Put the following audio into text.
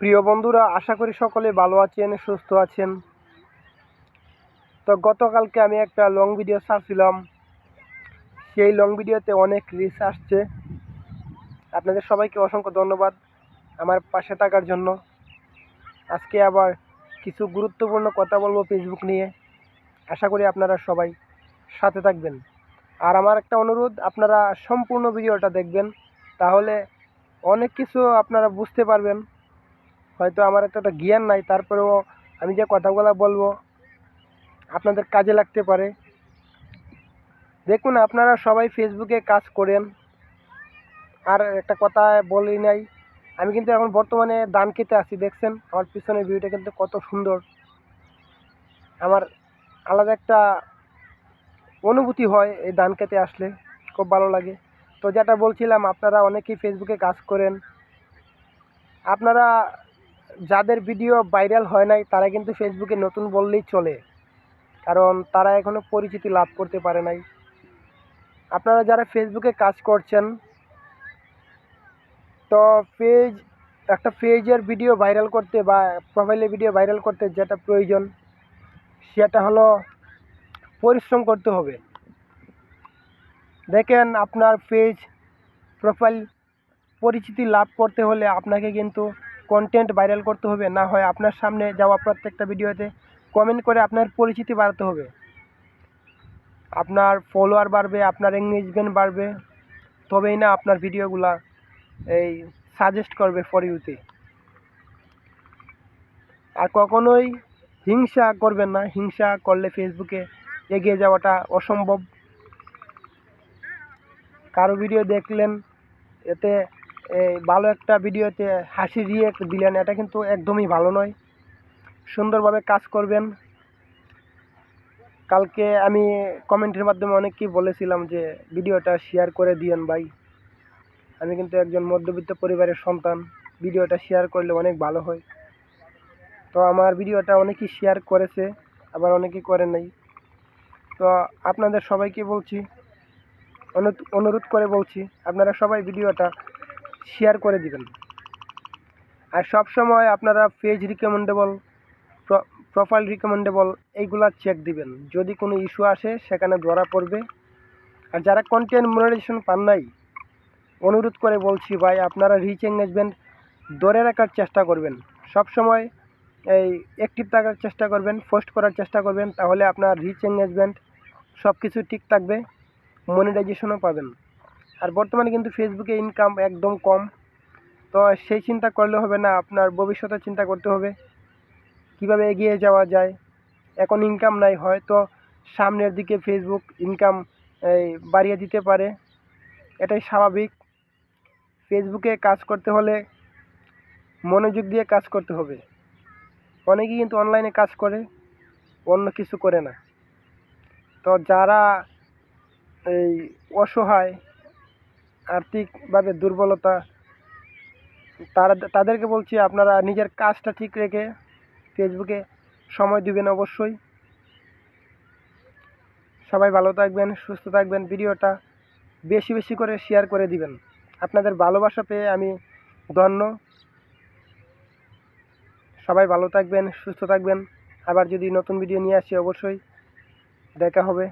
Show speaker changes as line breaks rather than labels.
প্রিয় বন্ধুরা, আশা করি সকলে ভালো আছেন, সুস্থ আছেন। তো গতকালকে আমি একটা লং ভিডিও ছাড়ছিলাম, সেই লং ভিডিওতে অনেক রিচ আসছে। আপনাদের সবাইকে অসংখ্য ধন্যবাদ আমার পাশে থাকার জন্য। আজকে আবার কিছু গুরুত্বপূর্ণ কথা বলবো ফেসবুক নিয়ে। আশা করি আপনারা সবাই সাথে থাকবেন। আর আমার একটা অনুরোধ, আপনারা সম্পূর্ণ ভিডিওটা দেখবেন, তাহলে অনেক কিছু আপনারা বুঝতে পারবেন। হয়তো আমার এতটা জ্ঞান নাই, তারপরেও আমি যে কথাগুলো বলবো আপনাদের কাজে লাগতে পারে। দেখুন, আপনারা সবাই ফেসবুকে কাজ করেন। আর একটা কথা বলি নাই, আমি কিন্তু এখন বর্তমানে ধান খেতে আসি। দেখছেন আমার পিছনের ভিউটা কিন্তু কত সুন্দর। আমার আলাদা একটা অনুভূতি হয় এই ধান খেতে আসলে, খুব ভালো লাগে। তো যেটা বলছিলাম, আপনারা অনেকেই ফেসবুকে কাজ করেন। আপনারা যাদের ভিডিও ভাইরাল হয় নাই তারা কিন্তু ফেসবুকে নতুন বললেই চলে, কারণ তারা এখনও পরিচিতি লাভ করতে পারে নাই। আপনারা যারা ফেসবুকে কাজ করছেন, তো একটা পেজের ভিডিও ভাইরাল করতে বা প্রোফাইলের ভিডিও ভাইরাল করতে যেটা প্রয়োজন, সেটা হলো পরিশ্রম করতে হবে। দেখেন, আপনার পেজ প্রোফাইল পরিচিতি লাভ করতে হলে আপনাকে কিন্তু কন্টেন্ট ভাইরাল করতে হবে, না হয় আপনার সামনে যাওয়া প্রত্যেকটা ভিডিওতে কমেন্ট করে আপনার পরিচিতি বাড়াতে হবে। আপনার ফলোয়ার বাড়বে, আপনার এঙ্গেজমেন্ট বাড়বে, তবেই না আপনার ভিডিওগুলা এই সাজেস্ট করবে ফর ইউতে। আর কখনোই হিংসা করবেন না। হিংসা করলে ফেসবুকে এগিয়ে যাওয়াটা অসম্ভব। কারো ভিডিও দেখলেন, এতে ভালো একটা ভিডিওতে হাসি রিয়েক্ট দিলেন, এটা কিন্তু একদমই ভালো নয়। সুন্দরভাবে কাজ করবেন। কালকে আমি কমেন্টের মাধ্যমে অনেককেই বলেছিলাম যে ভিডিওটা শেয়ার করে দিয়েন ভাই। আমি কিন্তু একজন মধ্যবিত্ত পরিবারের সন্তান, ভিডিওটা শেয়ার করলে অনেক ভালো হয়। তো আমার ভিডিওটা অনেকেই শেয়ার করেছে, আবার অনেকেই করে নাই। তো আপনাদের সবাইকে বলছি, অনুরোধ করে বলছি, আপনারা সবাই ভিডিওটা শেয়ার করে দিবেন। আর সব সময় আপনারা পেজ রিকমেন্ডেবল, প্রোফাইল রিকমেন্ডেবল এইগুলা চেক দিবেন। যদি কোনো ইস্যু আসে সেখানে ধরা পড়বে। আর যারা কন্টেন্ট মনিটাইজেশন পান নাই, অনুরোধ করে বলছি ভাই, আপনারা রিচ এঙ্গেজমেন্ট ধরে রাখার চেষ্টা করবেন। সব সময় এই অ্যাক্টিভ থাকার চেষ্টা করবেন, পোস্ট করার চেষ্টা করবেন, তাহলে আপনার রিচ এঙ্গেজমেন্ট সব কিছু ঠিক থাকবে, মনিটাইজেশনও পাবেন। আর বর্তমানে কিন্তু ফেসবুকে ইনকাম একদম কম। তো সেই চিন্তা করলে হবে না, আপনার ভবিষ্যতের চিন্তা করতে হবে কিভাবে এগিয়ে যাওয়া যায়। এখন ইনকাম নাই, হয়তো সামনের দিকে ফেসবুক ইনকাম বাড়িয়ে দিতে পারে, এটাই স্বাভাবিক। ফেসবুকে কাজ করতে হলে মনোযোগ দিয়ে কাজ করতে হবে। অনেকেই কিন্তু অনলাইনে কাজ করে, অন্য কিছু করে না। তো যারা এই অসহায়, আর্থিকভাবে দুর্বলতা, তাদেরকে বলছি, আপনারা নিজের কাজটা ঠিক রেখে ফেসবুকে সময় দিবেন অবশ্যই। সবাই ভালো থাকবেন, সুস্থ থাকবেন। ভিডিওটা বেশি বেশি করে শেয়ার করে দিবেন। আপনাদের ভালোবাসা পেয়ে আমি ধন্য। সবাই ভালো থাকবেন, সুস্থ থাকবেন। আবার যদি নতুন ভিডিও নিয়ে আসি, অবশ্যই দেখা হবে।